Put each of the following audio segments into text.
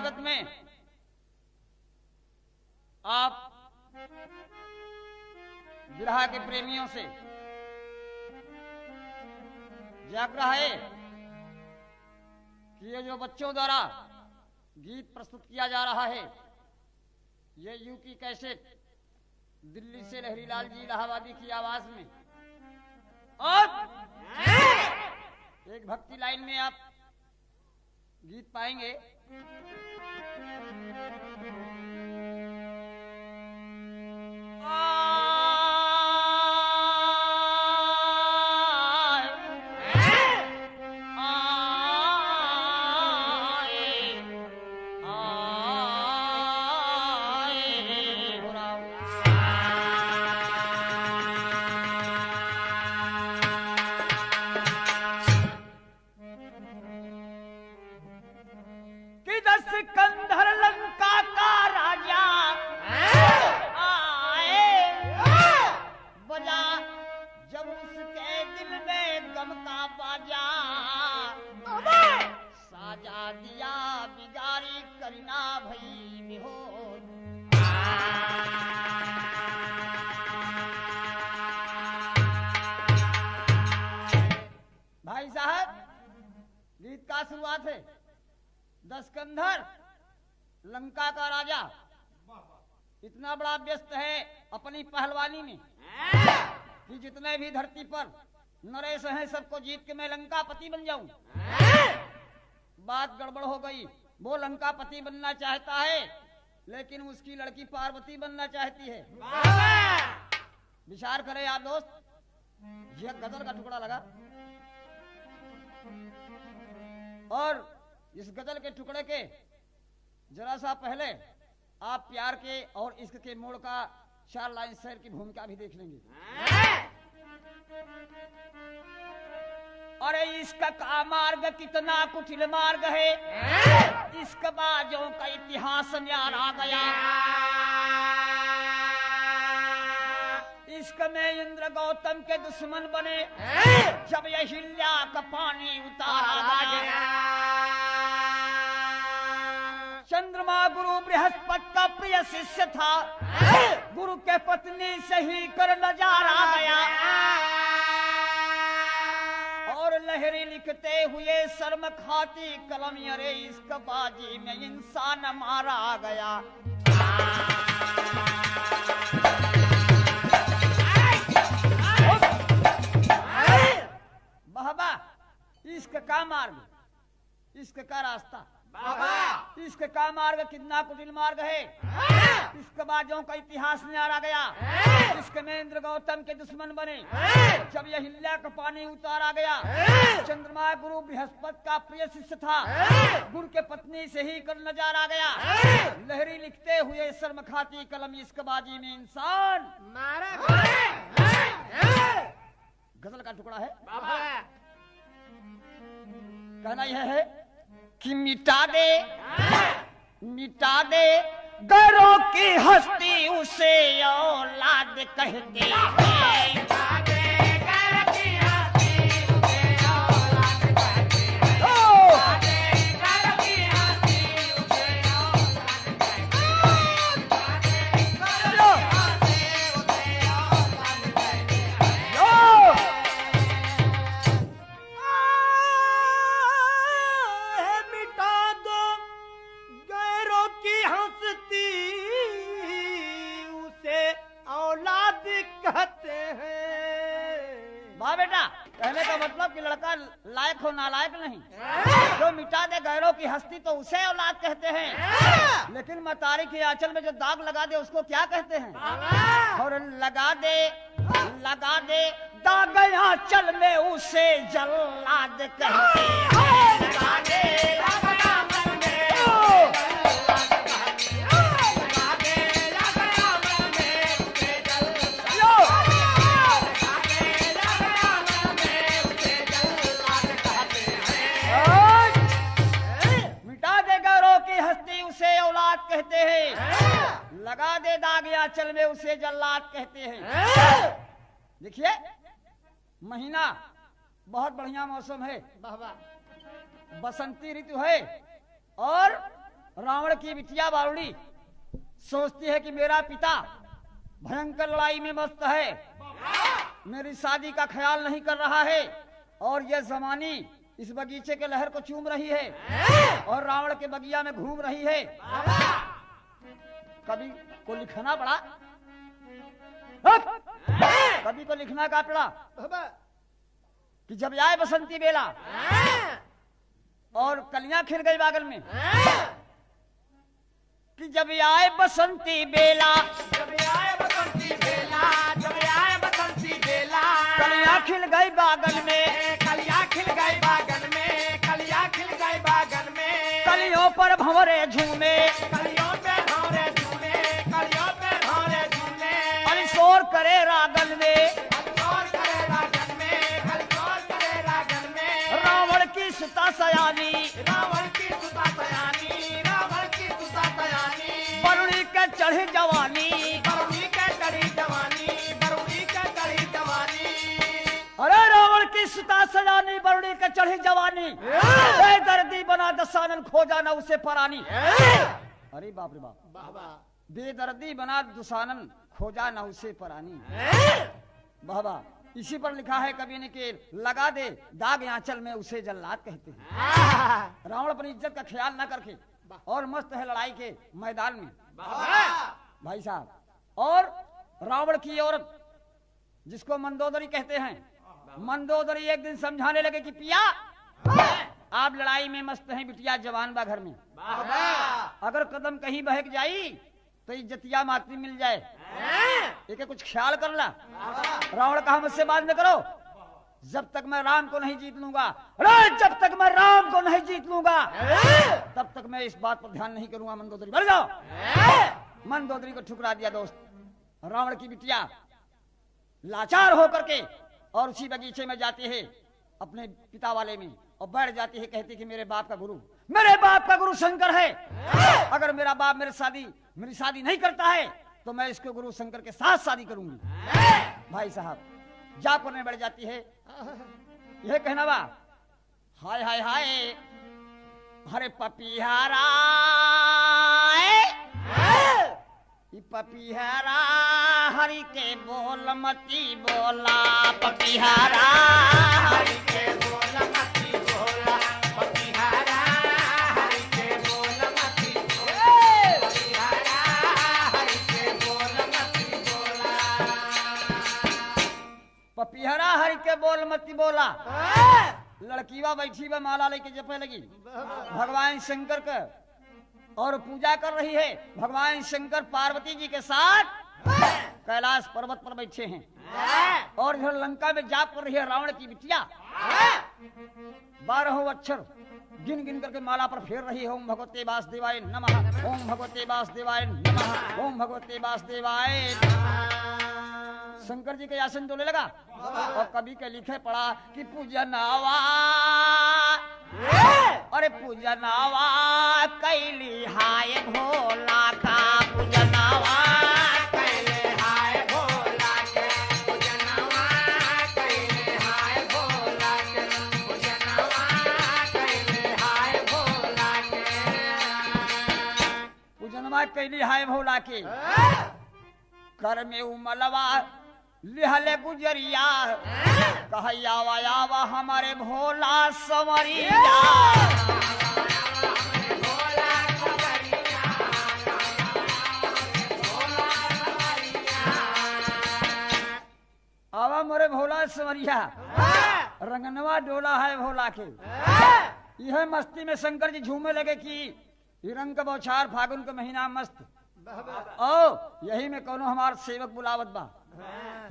जगत में आप विरह के प्रेमियों से जागृह है कि ये जो बच्चों द्वारा गीत प्रस्तुत किया जा रहा है, ये यूपी कैसेट दिल्ली से लहरी लाल जी इलाहाबादी की आवाज में, और एक भक्ति लाइन में आप गीत पाएंगे। सिकंदर लंका का राजा आए, बजा जब उसके दिल में गम का बाजा, साजा दिया बिगारी करना भई बेहोश। भाई साहब, गीत का शुरुआत है। दशकंधर लंका का राजा इतना बड़ा व्यस्त है अपनी पहलवानी में कि जितने भी धरती पर नरेश हैं सबको जीत के मैं लंकापति बन जाऊं। बात गड़बड़ हो गई। वो लंकापति बनना चाहता है लेकिन उसकी लड़की पार्वती बनना चाहती है। विचार करें आप दोस्त, यह गजल का टुकड़ा लगा और इस गजल के टुकड़े के जरा सा पहले आप प्यार के और इश्क के मोड़ का 4 लाइन शेर की भूमिका भी देख लेंगे। अरे इश्क का मार्ग कितना कुटिल मार्ग है, इश्क बाजों का इतिहास न्यारा गया। इश्क में इंद्र गौतम के दुश्मन बने जब अहिल्या का पानी उतारा गया। चंद्रमा गुरु बृहस्पति का प्रिय शिष्य था, गुरु के पत्नी से ही कर नजारा गया। और लहरी लिखते हुए शर्म खाती कलम, अरे इश्क बाजी में इंसान मारा गया। बाबा, इश्क का मार्ग, इश्क का रास्ता, इश्क का मार्ग कितना कुटिल मार्ग है। इश्क बाजों का इतिहास न्यारा गया। इश्क में इंद्र गौतम के दुश्मन बने जब यह हिल्या का पानी उतारा गया। चंद्रमा गुरु बृहस्पति का प्रिय शिष्य था, गुरु के पत्नी से ही कर नजारा गया। लहरी लिखते हुए शर्म खाती कलम, इश्क बाजी में इंसान मारा गया। गजल का टुकड़ा है। कहना यह है कि मिटा दे गैरों की हस्ती, उसे औलाद कहते हैं। कहने का मतलब कि लड़का लायक हो नालायक नहीं। जो मिटा दे गैरों की हस्ती तो उसे औलाद कहते हैं, लेकिन मतारी के आंचल में जो दाग लगा दे उसको क्या कहते हैं। और लगा दे दाग आंचल में उसे जल्लाद कहते हैं। लगा दे कहते हैं, लगा दे दाग आंचल में उसे जल्लाद कहते हैं। देखिए, महीना बहुत बढ़िया मौसम है, बसंती ऋतु है और रावण की बिटिया बारूणी सोचती है कि मेरा पिता भयंकर लड़ाई में मस्त है, मेरी शादी का ख्याल नहीं कर रहा है, और यह जमानी इस बगीचे के लहर को चूम रही है और रावण के बगिया में घूम रही है। कभी को लिखना पड़ा, कभी को लिखना का पड़ा कि जब आए बसंती बेला और कलियां खिल गई बागल में, कि जब आए बसंती बेला, जब आए बसंती बेला, जब आए बसंती बेला, कलियां खिल गई बागल में, कलियां खिल गई बागन में, कलियां खिल गई बागन में, कलियों पर भंवरे झूमे, कलियों पे भौरे झूमे, कलियों पे भौरे झूमे, अरे शोर करे रागन में, हलचोर करे रागन में, हलचोर करे रागन में, रावण की सुता सयानी, रावण की सुता सयानी, रावण की सुता सयानी, बरुणी के चढ़ी जवानी, बरुणी के चढ़ी जवानी, बरुणी के चढ़ी जवानी, अरे रावण की सुता सयानी बरुणी के चढ़ी जवानी, बेदर्दी बना दसानन खोजा न उसे परानी। अरे बाप रे बाप, बेदर्दी बना दुसानन खोजा न उसे परानी। बाबा इसी पर लिखा है कवि ने कि लगा दे दाग आंचल में उसे जल्लाद कहते हैं। रावण अपनी इज्जत का ख्याल न करके और मस्त है लड़ाई के मैदान में भाई साहब। और रावण की औरत जिसको मंदोदरी कहते हैं, मंदोदरी एक दिन समझाने लगे कि पिया आप लड़ाई में मस्त हैं, बिटिया जवान बा घर में, अगर कदम कहीं बहक जाई तो इज्जतिया मातरी मिल जाए, एक कुछ ख्याल कर ला। रावण कहा मुझसे बात न करो, जब तक मैं राम को नहीं जीत लूंगा, अरे जब तक मैं राम को नहीं जीत लूंगा तब तक मैं इस बात पर ध्यान नहीं करूंगा। मंदोदरी बढ़ जाओ। मंदोदरी को ठुकरा दिया दोस्त। रावण की बिटिया लाचार होकर के और उसी बगीचे में जाती है अपने पिता वाले में और बैठ जाती है, कहती कि मेरे बाप का गुरु शंकर है, अगर मेरा बाप मेरी शादी नहीं करता है तो मैं इसके गुरु शंकर के साथ शादी करूंगी। भाई साहब जा करने बैठ जाती है, यह कहना बा हाय हाय हाय हरे पपिहारा, पपिहारा हरि के बोल मती बोला, पपिहारा हरि के बोल मती बोला, पपिहारा हरि के बोल मती बोला, पपिहारा हरि के बोल मती बोला, पपिहारा हरि के बोल मती बोला। लड़कीवा बैठी बा माला लेके जपे लगी भगवान शंकर का और पूजा कर रही है। भगवान शंकर पार्वती जी के साथ कैलाश पर्वत पर बैठे हैं और इधर लंका में जाप कर रही है रावण की बिटिया। 12 अक्षर गिन गिन करके माला पर फेर रही है। ओम भगवते वासुदेवाय नमः, ओम भगवते वासुदेवाय नमः, ओम भगवते वासुदेवाय नमः। शंकर जी के आसन डोले लगा और कवि के लिखे पड़ा कि पूजनावा, अरे पूजनावा कैली हाय भोला का, पूजनावा कैले हाय भोला के, पूजनवा कैले हाय भोला के, पूजनवा कैले हाय भोला के, पूजनवा कैली हाय भोला के। कर में उमलवा लिहले गुजरिया, कहैया आवा हमारे भोला संवरिया। आवा मोरे भोला संवरिया, रंगनवा डोला है भोला के। यह मस्ती में शंकर जी झूमे लगे कि रंग का बौछार फागुन का महीना मस्त, ओ यही में कौनो हमार सेवक बुलावत बा।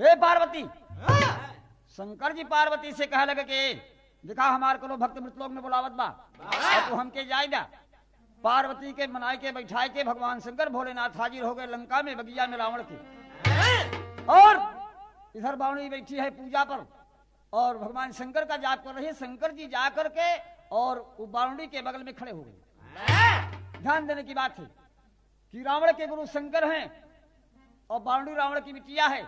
हे पार्वती, शंकर जी पार्वती से कह लगे कि देखा हमार कोनो भक्त मृतलोक में बुलावत बा, तो हमके जायदा। पार्वती के मनाए के बैठाए के भगवान शंकर भोलेनाथ हाजिर हो गए लंका में बगिया में रावण के। और इधर बावणी बैठी है पूजा पर और भगवान शंकर का जाप कर रही है। शंकर जी जा करके और वो बावणी के बगल में खड़े हो गए। ध्यान देने की बात है कि रावण के गुरु शंकर हैं और बावणी रावण की बिटिया है।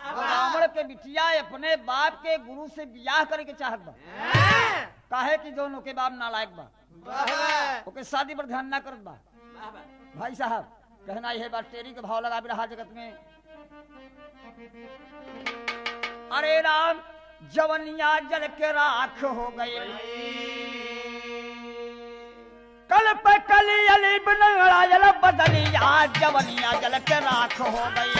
रावण के बिटिया अपने बाप के गुरु से ब्याह करे के चाहत बा, काहे कि दोनों के बाप नालायक बा, ओके शादी पर ध्यान ना करत बा। भाई साहब कहना यह बात टेरी के भाव लगा भी रहा जगत में। अरे राम जवनिया जल के राख हो गई, कल पे कली अली बनगड़ा जल बदलिया, जवनिया जल के राख हो गई।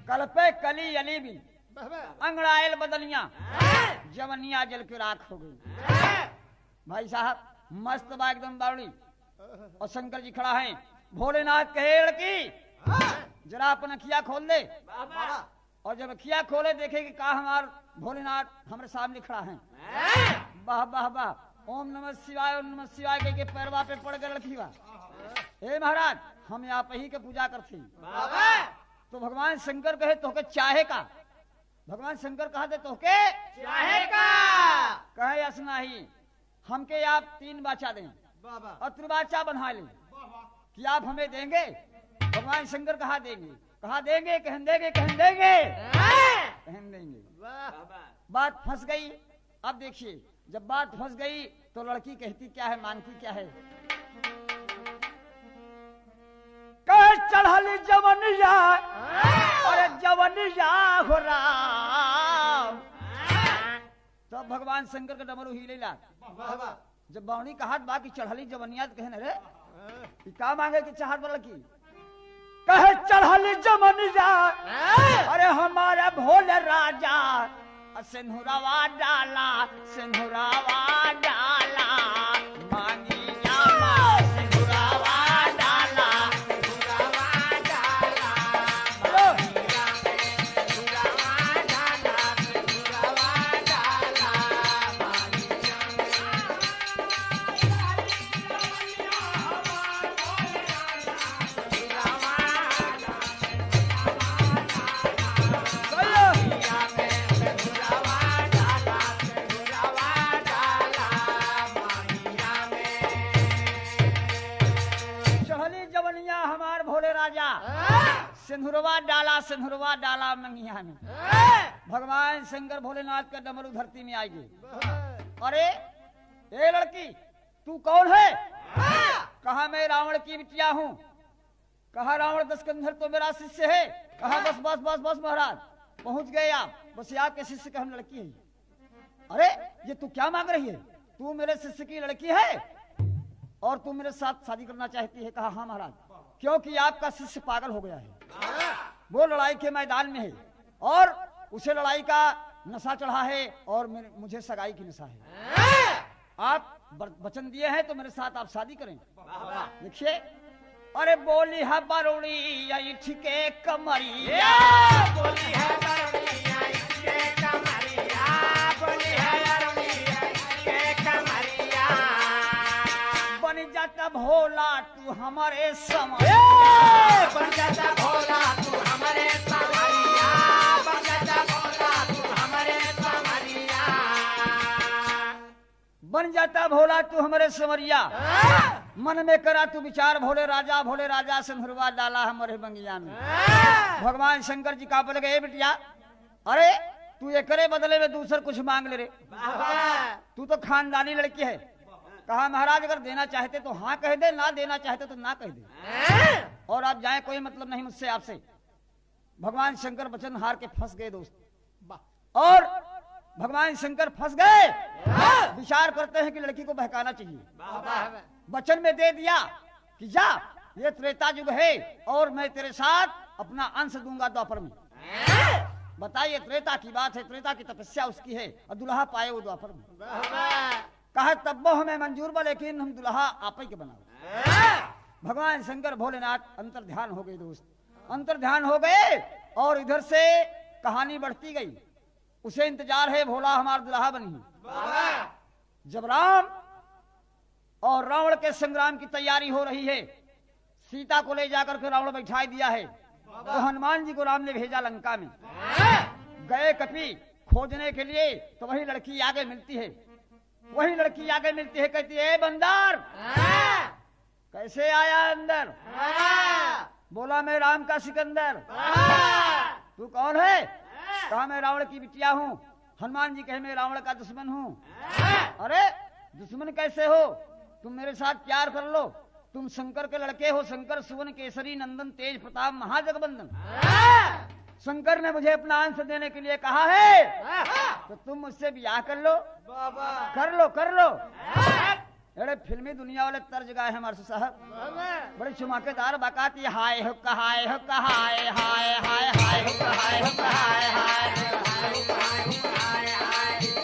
कल पे कली अली भी अंगड़ायल बदलिया, जवनिया जल के राख हो गई। भाई साहब मस्त बा एकदम बावड़ी, और शंकर जी खड़ा है। भोलेनाथ कहे लड़की जरा अपना खिया खोल दे, और जब खिया खोले देखे कि का हमार भोलेनाथ हमारे सामने खड़ा है। वाह वाह वाह, ओम नमः शिवाय ओम नमः शिवाय कह के पैरवा पे पड़ गए लड़की बा। हे महाराज हम आप ही के पूजा करते, तो भगवान शंकर कहे तोके चाहे का, भगवान शंकर कहा दे तोके चाहे का, कहे असना ही हमके आप 3 बाचा दें और त्रिबाचा बना लें, कि आप हमें देंगे? भगवान शंकर कहा देंगे, कहा देंगे, कहन देंगे, कहन देंगे, कहन देंगे। बात फंस गई। अब देखिए जब बात फंस गई तो लड़की कहती क्या है, मानती क्या है? कह चढ़ल जवनिया, अरे जवनिया हो राम। तो भगवान शंकर का डमरू हिले ला। जब बावनी कहा बाकी चढ़ली जवनिया तो कहने रे का मांगे कि चाहत वाला की, कहे चढ़ली जवनिया, अरे हमारे भोले राजा सिंधुरावा डाला, सिंधुरावा डाला, मांगिया माँ सिंधुरावा डाला, सिंधुरावा डाला, मांगिया में सिंधुरावा डाला, सिंधुरावा डाला, मांगिया सिंधुरवा डाला, सिंधुरवा डाला मंगिया में। भगवान शंकर भोलेनाथ का डमरू धरती में आएगी। अरे ए लड़की तू कौन है? कहा मैं रावण की बिटिया हूँ। कहा रावण दशकंधर तो मेरा शिष्य है। कहा बस बस बस बस महाराज पहुंच गए आप, बस आपके शिष्य का हम लड़की है। अरे ये तू क्या मांग रही है? तू मेरे शिष्य की लड़की है और तू मेरे साथ शादी करना चाहती है? कहा हाँ महाराज, क्योंकि आपका शिष्य पागल हो गया है, वो लड़ाई के मैदान में है और उसे लड़ाई का नशा चढ़ा है और मुझे सगाई की नशा है। आप वचन दिए हैं तो मेरे साथ आप शादी करें। देखिए अरे बोली है बरुड़ी ठीके कमरिया, बोली है बरुड़ी ठीके कमरिया, बोली है बरुड़ी ठीके कमरिया, बन जाता भोला तू हमारे समरिया, बन जाता भोला तू हमारे समरिया, बन जाता भोला तू हमारे समरिया, बन जाता भोला तू हमारे समरिया। मन में करा तू विचार भोले राजा सिंधुरवा डाला हमारे बंगिया में। भगवान शंकर जी का बोले गए बिटिया अरे तू ये करे बदले में दूसर कुछ मांग ले रे, तू तो खानदानी लड़की है। कहा महाराज अगर देना चाहते तो हाँ कह दे, ना देना चाहते तो ना कह दे, और आप जाए कोई मतलब नहीं मुझसे आपसे। भगवान शंकर वचन हार के फंस गए दोस्त, और भगवान शंकर फंस गए। विचार करते हैं कि लड़की को बहकाना चाहिए। वचन में दे दिया कि जा ये त्रेता युग है और मैं तेरे साथ अपना अंश दूंगा द्वापर में। बताइए त्रेता की बात है, त्रेता की तपस्या उसकी है और दुल्हा पाए वो द्वापर में। कहा तब्बो हमें मंजूर बा लेकिन हम दुल्हा आप ही के बनाओ। भगवान शंकर भोलेनाथ अंतर ध्यान हो गए दोस्त, अंतर ध्यान हो गए और इधर से कहानी बढ़ती गई। उसे इंतजार है भोला हमारा दुल्हा बनी। जब राम और रावण के संग्राम की तैयारी हो रही है, सीता को ले जाकर के रावण बैठा दिया है, तो हनुमान जी को राम ने भेजा लंका में। गए कपी खोजने के लिए तो वही लड़की आगे मिलती है, वही लड़की आगे मिलती है, कहती है बंदर कैसे आया अंदर? बोला मैं राम का सिकंदर। तू कौन है? कहा मैं रावण की बिटिया हूँ। हनुमान जी कहे मैं रावण का दुश्मन हूँ। अरे दुश्मन कैसे हो? तुम मेरे साथ प्यार कर लो, तुम शंकर के लड़के हो, शंकर सुवन केसरी नंदन तेज प्रताप महाजगबंदन। शंकर ने मुझे अपना अंश देने के लिए कहा है, तो तुम मुझसे ब्याह कर लो। कर लो कर लो। अरे फिल्मी दुनिया वाले तर्ज गाए हैं हमारे साहब, बड़े चमकेदार बाकाती। हाय हो कहाय हो कहाय हाय हाय हाय हो कहाय हो कहाय हाय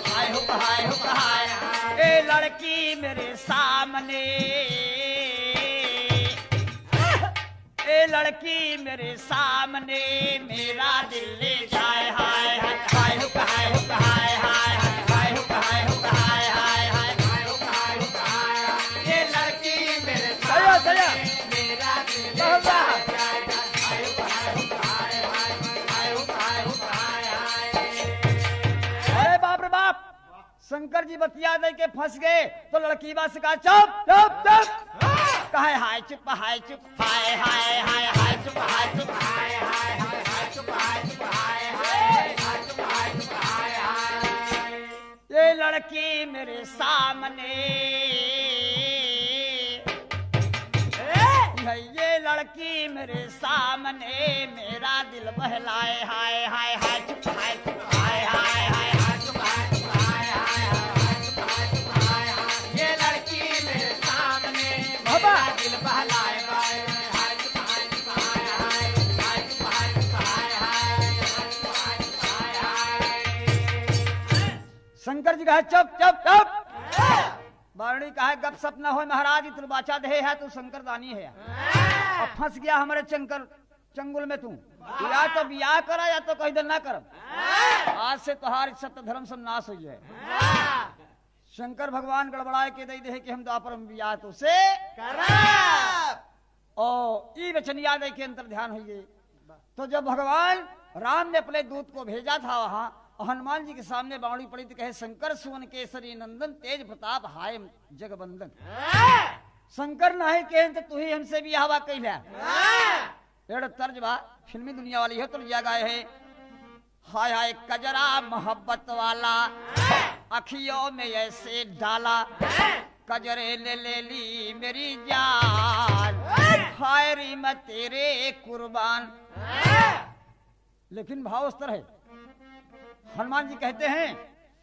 हाय हो कहाय हो कहाय। ए लड़की मेरे सामने, ए लड़की मेरे सामने, मेरा दिल ले जाए। हाय हाय हाय हो कहाय हो कहाय हाय हाय हो कहाय हो कहाय हाय हाय हो कहाय हो कहाय। ये लड़की मेरे सामने, मेरा दिल ले जाए। हाय हो कहाय हो कहाय हाय हो कहाय हो कहाय। अरे बाप रे बाप, शंकर जी बतिया दे के फंस गए। तो लड़की बात से कहा चुप चुप चुप। कहे हाय चुप हाय चुप हाय हाय हाय हाय चुप हाय चुप हाय हाय हाय हाय चुप हाय चुप हाय हाय हाय चुप हाय चुप हाय हाय। ये लड़की मेरे सामने, ये लड़की मेरे सामने, मेरा दिल बहलाए। हाय हाय हाय चुप हाय चुप हाय हाय हाय हाय चुप हाय चुप हाय हाय हाय चुप हाय चुप हाय हाय। ये लड़की मेरे सामने, मेरा दिल बहलाए। हाय हाय चुप हाय चुप हाय हाय हाय चुप हाय चुप हाय हाय चुप हाय चुप हाय हाय। शंकर जी कहा चुप चुप चुप। बारणी कहा गप सप न हो महाराज, इतना बाचा दे है तू शंकर दानी है। अब फंस गया हमारे चंगुल में तू, या तो ब्याह करा या तो कहीं ना कर। आज से तुम्हारी सत्य धर्म सब नाश हो जाए। शंकर भगवान गड़बड़ाए के दे दे कि हम द्वापर में ब्याह तो से ओ ई वचनिया दे के अंतर ध्यान हुई। तो जब भगवान राम ने अपने दूत को भेजा था वहां, हनुमान जी के सामने बावड़ी पड़ी तो कहे शंकर सुवन केसरी नंदन तेज प्रताप हाय जगबंदन। शंकर नहीं कहे तो तू ही हमसे भी हवा कहला। एड़ा तर्ज बा फिल्मी दुनिया वाली है तो लिया गए है। हाय हाय कजरा मोहब्बत वाला, अखियों में ऐसे डाला, कजरे ले ली मेरी जान, हाय री मैं तेरे कुर्बान। लेकिन भाव उस तरह है। हनुमान जी कहते हैं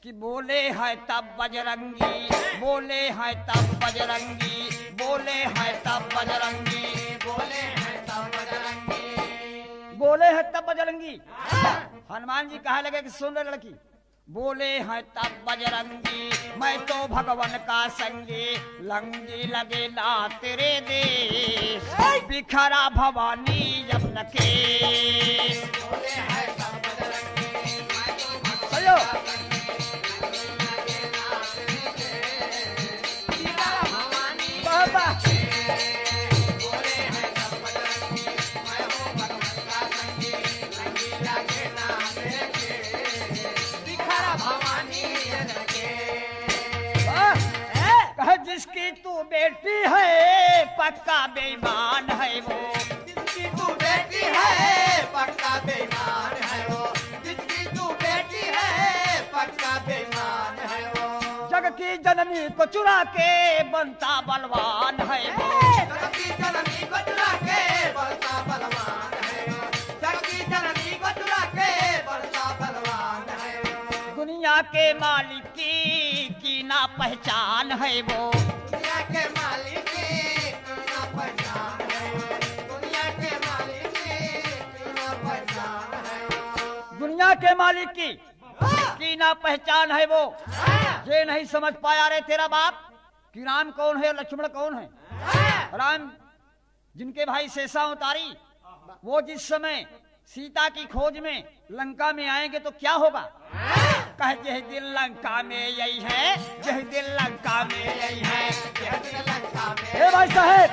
कि बोले है तब बजरंगी, बोले है तब बजरंगी, बोले है तब बजरंगी, बोले है तब बजरंगी, बोले है तब बजरंगी। हनुमान जी कहा लगे कि सुन रहे लड़की, बोले हैं तब बजरंगी, मैं तो भगवान का संगी, लंगी लगे ना तेरे देश, बिखरा भवानी जब न केश। बोले हैं तब बजरंगी, मैं तो भगवान का संगी, लगे ना तेरे देश, बिखरा भवानी बाबा। बोले हैं तब बजरंगी, मैं तो भगवान का संगी, लंगी लगे ना तेरे देश, भवानी कहे जिसकी तू बेटी है पक्का बेईमान है वो, जिसकी तू बेटी है पक्का बेईमान है वो, जिसकी तू बेटी है पक्का बेईमान है वो, जग की जननी को चुरा के बनता बलवान है वो, जग की जननी को चुरा के बनता बलवान है वो, जग की जननी को चुरा के बनता बलवान है। दुनिया के मालिक की ना पहचान है वो, दुनिया के मालिक की ना पहचान है वो, दुनिया के मालिक की ना पहचान है वो, दुनिया के मालिक की ना पहचान है वो। ये नहीं समझ पाया रे तेरा बाप कि राम कौन है लक्ष्मण कौन है। राम जिनके भाई शेषा उतारी, वो जिस समय सीता की खोज में लंका में आएंगे तो क्या होगा। कह जय दिल लंका में यही है, जय दिल लंका में यही है, जय दिल लंका में। हे भाई साहब,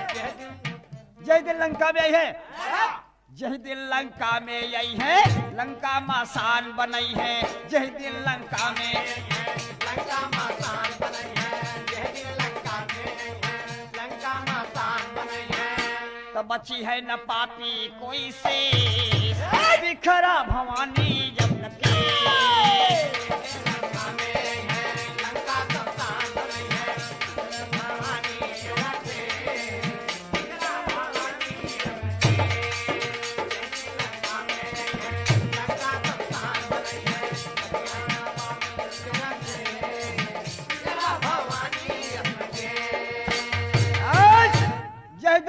जय दिल लंका में यही है, जय दिल लंका में यही है, लंका मासान बनई है, जय दिल लंका में लंका मासान बनई है, जय दिल लंका में लंका मासान बनई है। तो बची है न पापी कोई से, बिखरा भवानी जब लगे।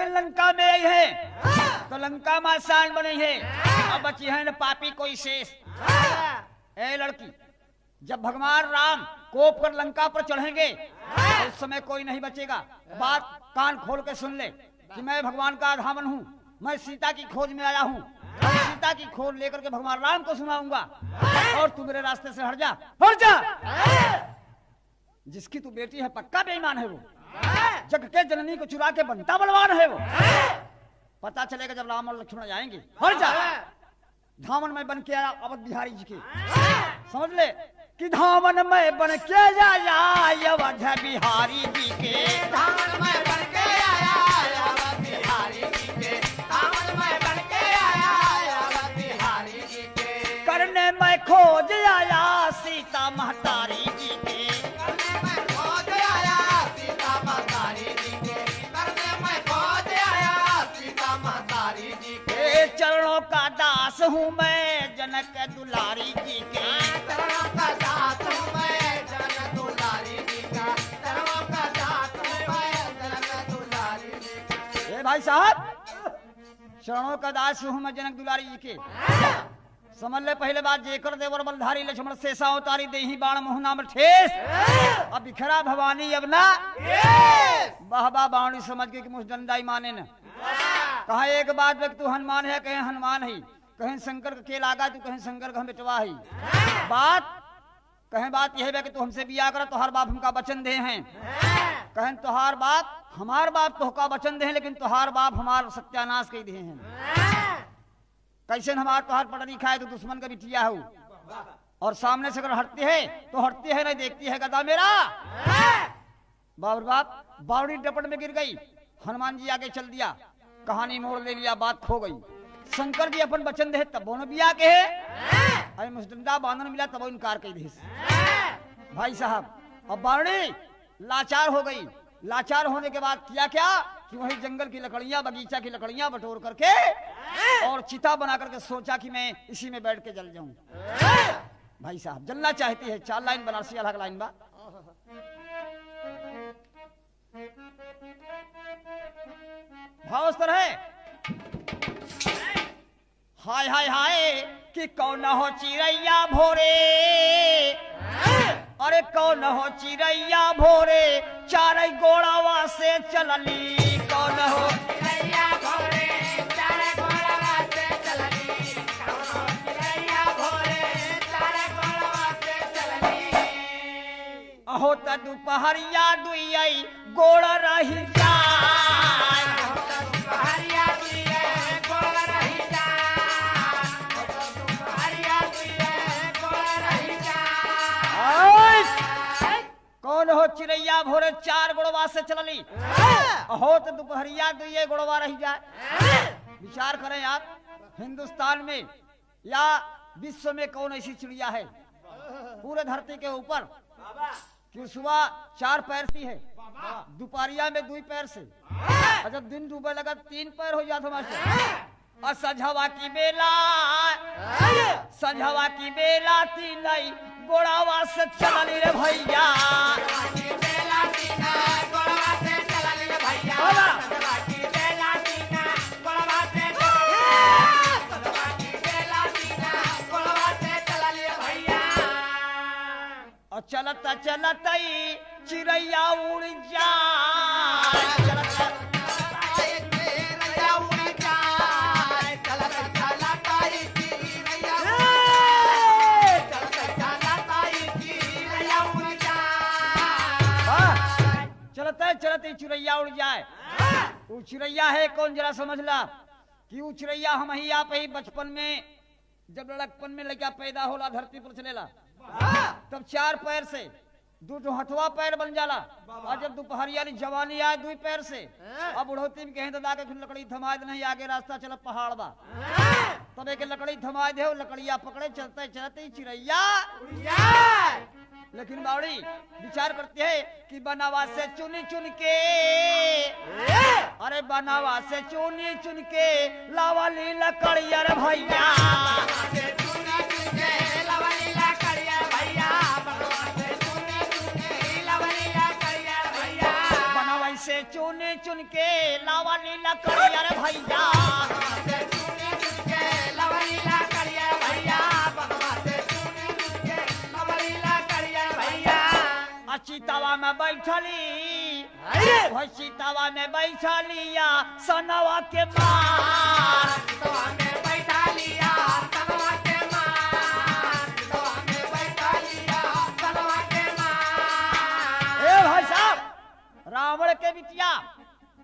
लंका में आई है तो लंका में आसान बनी है, अब बची है न पापी कोई शेष। ए लड़की, जब भगवान राम कोप कर लंका पर चढ़ेंगे तो उस समय कोई नहीं बचेगा। बात कान खोल के सुन ले कि मैं भगवान का धामन हूँ, मैं सीता की खोज में आया हूँ। सीता की खोज लेकर के भगवान राम को सुनाऊंगा और तू मेरे रास्ते से हट जा, हट जा। जिसकी तू बेटी है पक्का बेईमान है वो, जग के जननी को चुरा के बनता बलवान है वो। पता चलेगा जब राम और लक्ष्मण जाएंगे। हट जा। धामन में बन के आया अवध बिहारी जी के, समझ ले कि धामन में बन के आया अवध बिहारी जी के, धामन में बन के आया अवध बिहारी जी के, धामन में बन के आया अवध बिहारी जी के, करने में खोज आया सीता महतारी जी के, करने में खोज आया सीता महतारी जी के, करने में खोज आया सीता महतारी जी के, चरणों का दास हूँ मैं जनक दुलारी जी के, चरणों का दास हूँ मैं जनक दुलारी जी का, चरणों का दास हूँ मैं जनक दुलारी जी का। ए भाई साहब, चरणों का दास हूँ मैं जनक दुलारी जी के। समझ ले पहले बात, जेकर देवर बलधारी लक्ष्मण शेषा उतारी देही बाण मुँह नाम ठेस, अब बिखरा भवानी अब ना बहबा बावणी समझ के मुझ डंडाई माने न। कहा एक बात व्यक्त तू हनुमान है, कहे हनुमान है, कहें शंकर के लागा तू, कहें शंकर का बेटवा है। बात कहें बात यह है कि तू हमसे बिया कर, तोहार बाप हमका वचन दे हैं। कहें तोहार बाप हमार बाप तोहका वचन दे हैं, लेकिन तोहार बाप हमार सत्यानाश कर दे हैं। कैसे हमार तोहार पढ़ा लिखा है तो दुश्मन का बिटिया हो, और सामने से अगर हटते है तो हटती है नहीं देखती है गदा मेरा। बाबर बाप बावड़ी डपट में गिर गई, हनुमान जी आगे चल दिया, कहानी मोड़ ले लिया, बात खो गई। शंकर जी अपन वचन दे तब वो बिया के है, अरे मुस्टंडा बांधन मिला तब वो इनकार कर दे। भाई साहब अब बावड़ी लाचार हो गई, लाचार होने के बाद किया क्या कि वही जंगल की लकड़ियां बगीचा की लकड़ियां बटोर करके और चिता बना करके सोचा कि मैं इसी में बैठ के जल जाऊं। भाई साहब जलना चाहती है, 4 लाइन बनारसी अलग लाइन बा। भाव स्तर है, हाय हाय हाय कि कौन हो चिड़ैया भोरे, अरे कौन हो चिड़ैया भोरे, चार गोड़ावा से चलली, कौन हो चिड़ैया भोरे, चार गोड़वा से चलनी, कौन हो चिड़ैया भोरे, चार गोड़वा से चलनी। अहो त दोपहरिया दुई गोड़ रही जाए, दोपहरिया दुइये गोड़ रही जाए, दोपहरिया दुइये गोड़ रही जाए। कौन हो चिड़ैया भोरे 4 गोड़वा से चलली, अहो तो दोपहरिया दुइये गोड़वा रही जाए। विचार करें आप, हिंदुस्तान में या विश्व में कौन ऐसी चिड़िया है पूरे धरती के ऊपर कि सुबह 4 पैर सी है, दोपहरिया में 2 पैर से, और जब दिन डूबे लगा 3 पैर हो जाता मास्टर। और संझवा की बेला, संझवा की बेला तीनई गोड़ावा से चलनी रे भैया, बेला तीना गोड़वा से चलनी रे भैया, संझवा की बेला तीना गोड़वा से चलनी, संझवा की बेला तीना गोड़वा से चलनी रे भैया। और चलता चलता ही चिड़ैया उड़ जाए, चलता चिड़ैया उड़ जाए, चलता चलता ही चिड़ैया चलते ही चिड़ैया उड़ जाए। वो चिड़ैया है कौन जरा समझ ला कि वो चिड़ैया हम ही आप ही बचपन में जब लड़कपन में लड़का पैदा होला धरती पर चलेला, तब 4 पैर से दो हथवा पैर बन जाला। और जब दोपहरिया जवानी आए 2 पैर से, अब बुढ़ौती में कहें तो दाके फिर लकड़ी थमा दे, नहीं आगे रास्ता चल पहाड़ बा, तब एक लकड़ी थमा दे, लकड़िया पकड़े चलते चलते ही चिड़ैया। लेकिन बावड़ी विचार करते है कि बनावा से चुन चुन के, अरे बनावा से चुनी चुन के लावाली लकड़िया रे भैया, बनावा से चुनी चुन के लावाली लकड़िया रे भैया, चितावा में बैठली, वह चितावा में बैठा लिया सनवा के मार, चितावा में बैठा लिया सनवा के मार, चितावा में बैठा लिया सनवा के मार। ए भाई साहब, रावण के बिटिया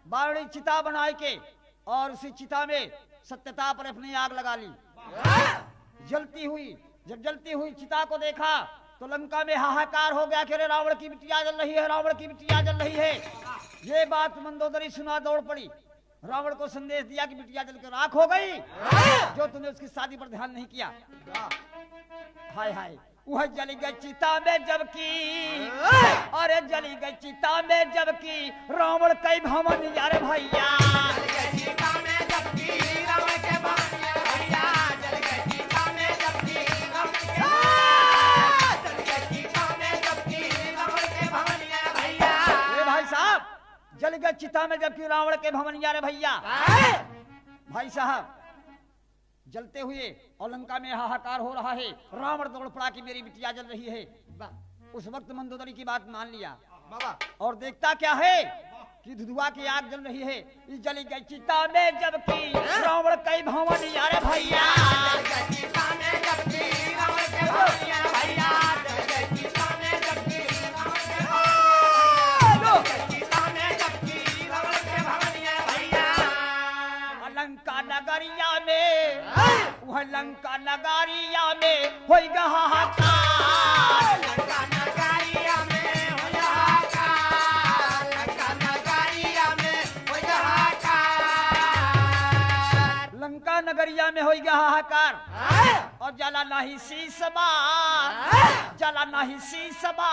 बावड़ी चिता बनाए के और उसी चिता में सत्यता पर अपनी आग लगा ली। जलती हुई, जब जलती हुई चिता को देखा तो लंका में हाहाकार हो गया कि अरे रावण की बिटिया जल रही है, रावण की बिटिया जल रही है। ये बात मंदोदरी सुना दौड़ पड़ी, रावण को संदेश दिया कि बिटिया जलकर राख हो गई, जो तुमने उसकी शादी पर ध्यान नहीं किया। हाय हाय, वह जली गई चिता में जबकि, अरे जली गई चिता में जबकि रावण कई भवन यार भैया, जल गए चिता में जबकि रावण के भवनिया रे भैया। भाई साहब, जलते हुए और लंका में हाहाकार हो रहा है, रावण दौड़ पड़ा कि मेरी बिटिया जल रही है। उस वक्त मंदोदरी की बात मान लिया और देखता क्या है कि धुधुआ की आग जल रही है। इस जली गई चिता में जबकि रावण कई भवनिया रे भैया, लंका नगरिया में, वह लंका नगरिया में हो गया हाहाकार, लंका नगरिया में हो गया हाहाकार, लंका नगरिया में हो गया हाहाकार, लंका नगरिया में हो गया हाहाकार। और जला नहीं शीशबा, जला नहीं शीशबा,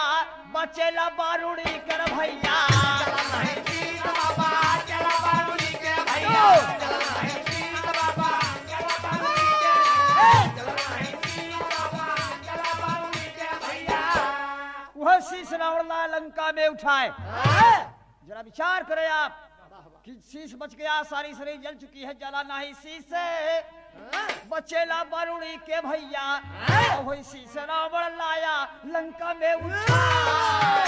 बचेला बारूड़ी कर भैया, जला नहीं शीशबा, चला बारूड़ी के भैया, वह शीश रावण लंका में उठाए। जरा विचार करें आप कि शीश बच गया, सारी शरीर जल चुकी है, जला नहीं शीश बचेला बारूड़ी के भैया, वही शीश रावण लाया लंका में उठाए।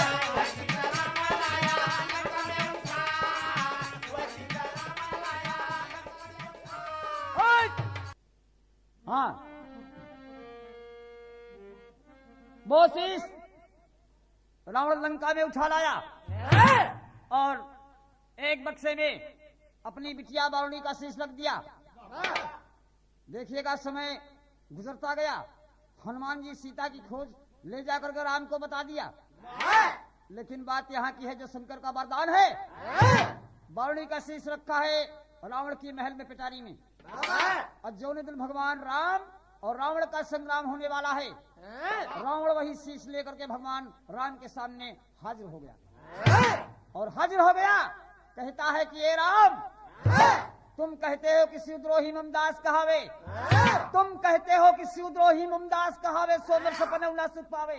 हाँ, वो शीश रावण लंका में उठा लाया और एक बक्से में अपनी बिटिया बारूणी का शीश रख दिया। देखिएगा, समय गुजरता गया, हनुमान जी सीता की खोज ले जाकर के राम को बता दिया। लेकिन बात यहाँ की है, जो शंकर का वरदान है, बारूणी का शीश रखा है रावण की महल में पिटारी में। और जो दिन भगवान राम और रावण का संग्राम होने वाला है, रावण वही शीश लेकर के भगवान राम के सामने हाजिर हो गया। और हाजिर हो गया, कहता है कि ये राम, तुम कहते हो कि शिवद्रोही ममदास कहावे, तुम कहते हो कि शिवद्रोही ममदास कहावे, सोदर सपने ना सुख पावे।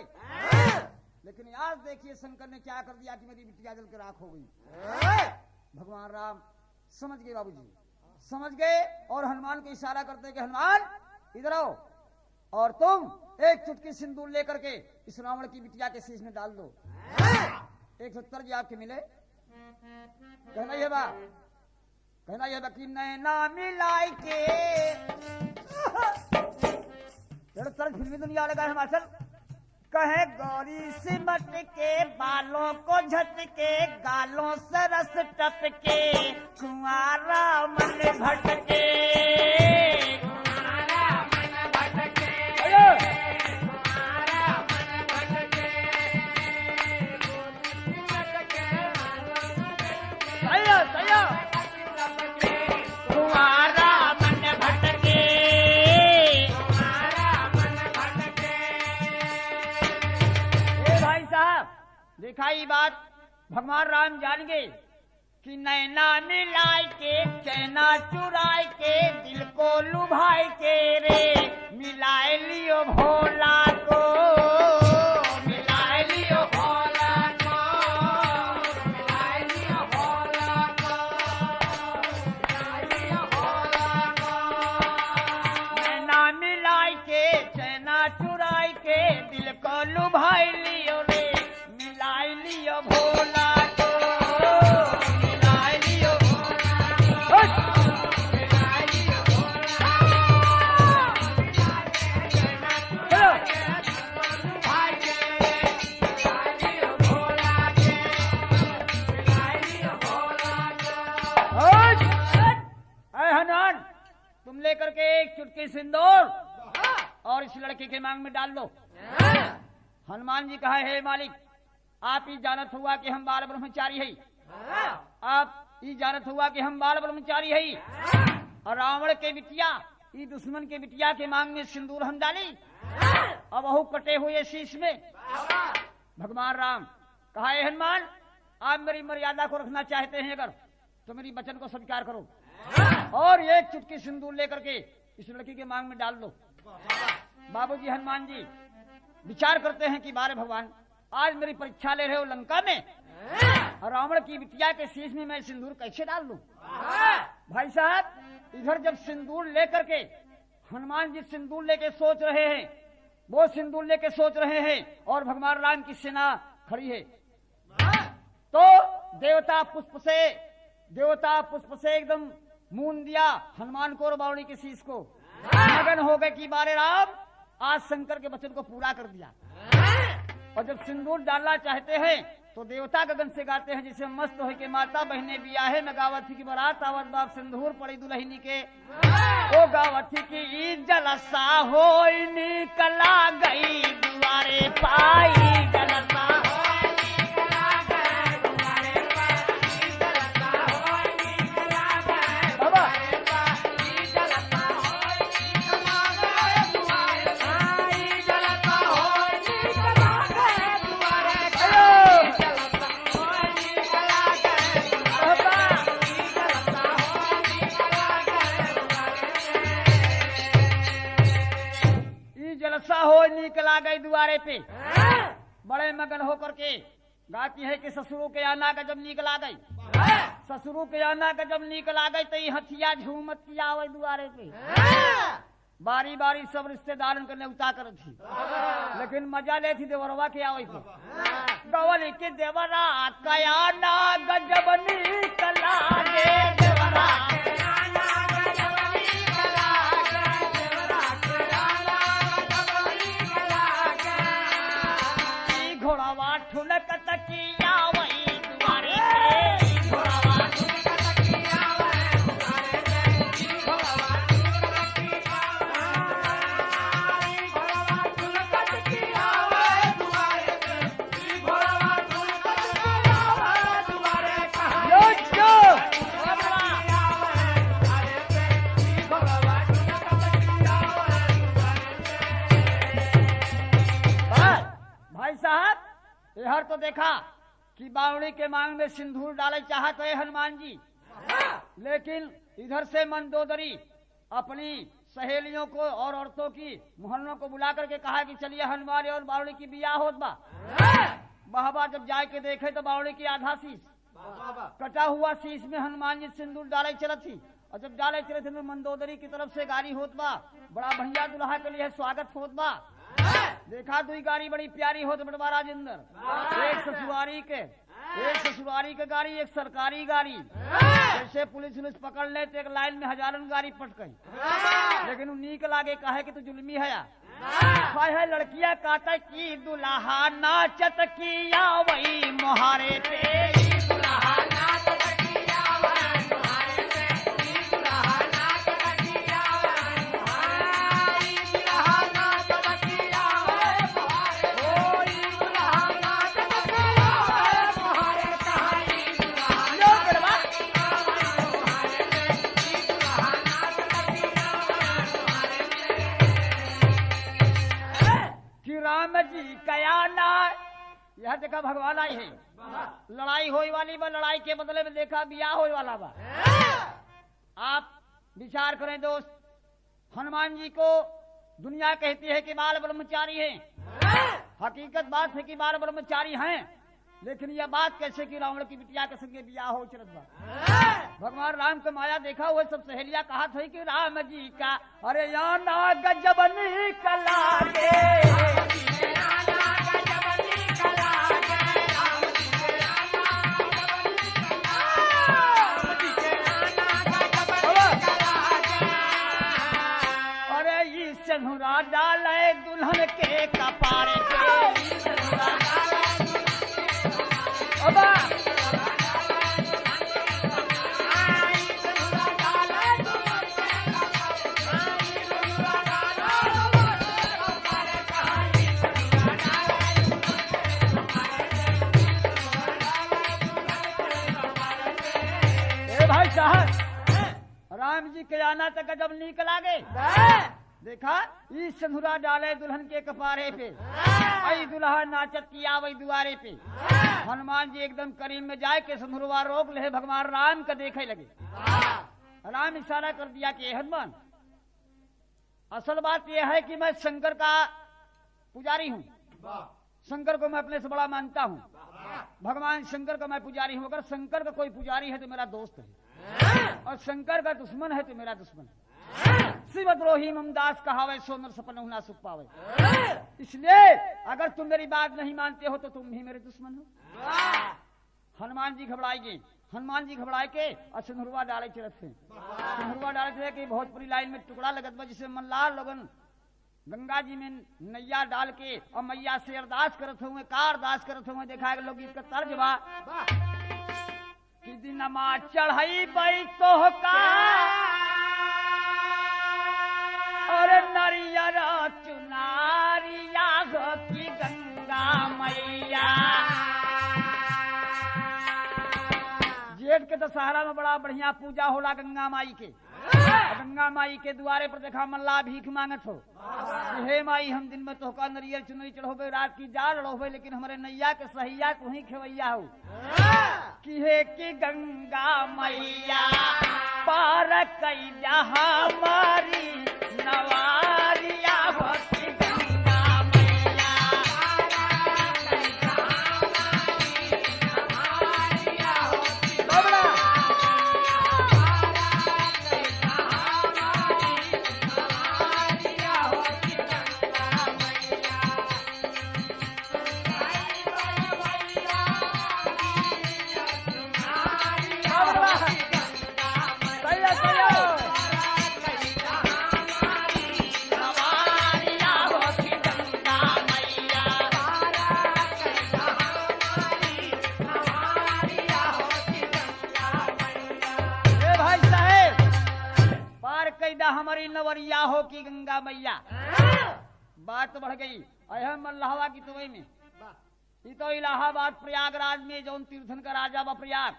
लेकिन आज देखिए शंकर ने क्या कर दिया कि मेरी बिटिया जल के राख हो गई। भगवान राम समझ गए, बाबूजी समझ गए, और हनुमान को इशारा करते कि हनुमान इधर आओ और तुम एक चुटकी सिंदूर लेकर के इस रावण की बिटिया के शीश में डाल दो। 170 जी आपके मिले। कहना यह बा, कहना यह बा कि नैना मिलाई के फिल्मी दुनिया लगा है हिमाचल। कहे गौरी सिमट के बालों को झटके, गालों से रस टपके, कुंवारा मन भटके, देखा ये बात भगवान राम जान गए कि नैना मिलाए के चैना चुराए के दिल को लुभाए के रे मिलाए लियो भोला को मिलाए लियो भोला को मिलाए लियो भोला को मिलाए लियो भोला को नैना मिलाए के चैना चुराए के दिल को लुभाए लियो रे मिलाए लियो भोला को मिलाए लियो भोला को मिलाए लियो भोला चलो भाई के मिलाए लियो भोला के मिलाए लियो भोला ऐ हनुमान तुम लेकर के एक चुटकी सिंदूर और इस लड़के के मांग में डाल दो। हनुमान जी कहा हे मालिक आप ही जानत हुआ कि हम बाल ब्रह्मचारी है आप ही जानत हुआ कि हम बाल ब्रह्मचारी है और रावण के बिटिया ई दुश्मन के बिटिया के मांग में सिंदूर हम डाली अब वह कटे हुए शीश में भगवान राम कहा हे हनुमान आप मेरी मर्यादा को रखना चाहते हैं अगर तो मेरी वचन को स्वीकार करो और एक चुटकी सिंदूर लेकर के इस लड़की के मांग में डाल दो। बाबूजी हनुमान जी विचार करते हैं कि बारे भगवान आज मेरी परीक्षा ले रहे हो लंका में रावण की बिटिया के शीश में मैं सिंदूर कैसे डाल दूं? भाई साहब इधर जब सिंदूर लेकर के हनुमान जी सिंदूर लेके सोच रहे हैं वो सिंदूर लेके सोच रहे हैं और भगवान राम की सेना खड़ी है तो देवता पुष्प से एकदम मून दिया हनुमान को और बावणी के शीश को मगन हो गए कि बारे राम आज शंकर के वचन को पूरा कर दिया। और जब सिंदूर डालना चाहते हैं तो देवता गगन से गाते हैं जिसे मस्त हो के माता बहने बियाहे में गावत थी की बारात आवत बाप सिंदूर पड़ी दुल्हनी के ओ गावत थी की जलसा हो निकला गई दुआरे पाई जलसा हो निकला गई दुआरे पे बड़े मगन होकर के गाती है कि ससुरों के आना का जब निकला गई ससुरों के आना का जब निकला गई तो ये हथिया झूमत किया हुए दुआरे पे बारी बारी सब रिश्तेदारों के न्योता कर थी लेकिन मजा ले थी देवरवा के आवे थे गवल के देवरा कयाना गजब निकला गे देवरा ठुलक तकिया वही दुआरे पे घोड़ावा ठुलक तकिया वही दुआरे पे घोड़ावा ठुलक तकिया वही दुआरे पे घोड़ावा ठुलक तकिया वही दुआरे कहां यो जो घोड़ावा ठुलक तकिया वही दुआरे भाई साहब हर तो देखा कि बावड़ी के मांग में सिंदूर डाले चाहते हैं हनुमान जी लेकिन इधर से मंदोदरी अपनी सहेलियों को और औरतों की मोहल्लों को बुला करके कहा कि चलिए हनुमान और बावड़ी की बियाह होत बा बहबा जब जाके देखे तो बावड़ी की आधा शीश कटा हुआ शीश में हनुमान जी सिंदूर डाले चलत थी और जब डाले चले थे मंदोदरी की तरफ से गाड़ी होत बा बड़ा बढ़िया दुल्हा के लिए स्वागत होत बा देखा दुई गाड़ी बड़ी प्यारी हो तो बड़वा राजेंद्र एक ससुरारी के गाड़ी एक सरकारी गाड़ी जैसे पुलिस पकड़ ले तो एक लाइन में हजारों गाड़ी पट गई लेकिन नीक लागे कहे कि तू जुल्मी है लड़कियां काटा की दुल्हा नाचत किया वही मोहारे पे दुल्हा नाचत किया वही मोहारे पे दुल्हा नाचत किया वही मोहारे दुल्हा नाचत किया वही मोहारे ओ दुल्हा नाचत किया वही मोहारे कहानी दुल्हा लो करवा मोहारे पे दुल्हा नाचत किया वही मोहारे कि राम जी कया ना यह देखा भगवान आई है, लड़ाई होई वाली बा, लड़ाई के बदले में देखा ब्याह होई वाला बा। आप विचार करें दोस्त, हनुमान जी को दुनिया कहती है कि बाल ब्रह्मचारी हैं। हकीकत बात है कि बाल ब्रह्मचारी हैं, लेकिन यह बात कैसे कि रावण की बिटिया के संगे ब्याह हो चलत बा। भगवान राम का माया देखा हुआ सब सहेलियां कहा था कि राम जी का अरे याना गजबनी कला के सनुरा डाले दुल्हन के कपारे पे। भाई साहब, राम जी के आना तक जब नीक लागे देखा ई सनुरा डाले दुल्हन के कपारे पे, आई दुल्हा नाचत किया वही दुआरे पे। हनुमान जी एकदम करीब में जाए के सनुरवा रोक ले, भगवान राम का देखे लगे। राम इशारा कर दिया कि हनुमान, असल बात यह है कि मैं शंकर का पुजारी हूँ, शंकर को मैं अपने से बड़ा मानता हूँ। भगवान शंकर का मैं पुजारी हूँ। अगर शंकर का कोई पुजारी है तो मेरा दोस्त है, और शंकर का दुश्मन है तो मेरा दुश्मन है। शिवद्रोही ममदास कहावे सोनर सपन ना सुख पावे। इसलिए अगर तुम मेरी बात नहीं मानते हो तो तुम भी मेरे दुश्मन हो। हनुमान जी घबराएंगे, हनुमान जी घबराए के और सिंदूरवा डाले चलत थे। सिंदूरवा डाले थे कि भोजपुरी लाइन में टुकड़ा लगत बा, जिसे मल्लाह लोगन गंगा जी में नैया डाल के और मैया से अरदास करत हुए, का अरदास करत हुए। देखा लोग गीत का तर्ज बा कि दिनमा चढ़ाई बई तो का और नरियर चुनारिया की गंगा मैया। जेठ के दशहरा में बड़ा बढ़िया पूजा होला गंगा माई के। गंगा माई के द्वारे पर देखा मल्ला भीख मांगत हो, हे माई हम दिन में तोहका नरियल चुनरी चढ़ोबे, रात की जाल लड़ोबे, लेकिन हमारे नैया के सहिया को ही खेवैया हो। कि हे कि गंगा मैया पार कैया हमारी नवारिया होती गंगा मैया। हमारी नवरिया हो की गंगा मैया। बात बढ़ गई अहम मल्लाहवा की तुवई में। ये तो इलाहाबाद प्रयागराज में जौन तीर्थन का राजा बा प्रयाग,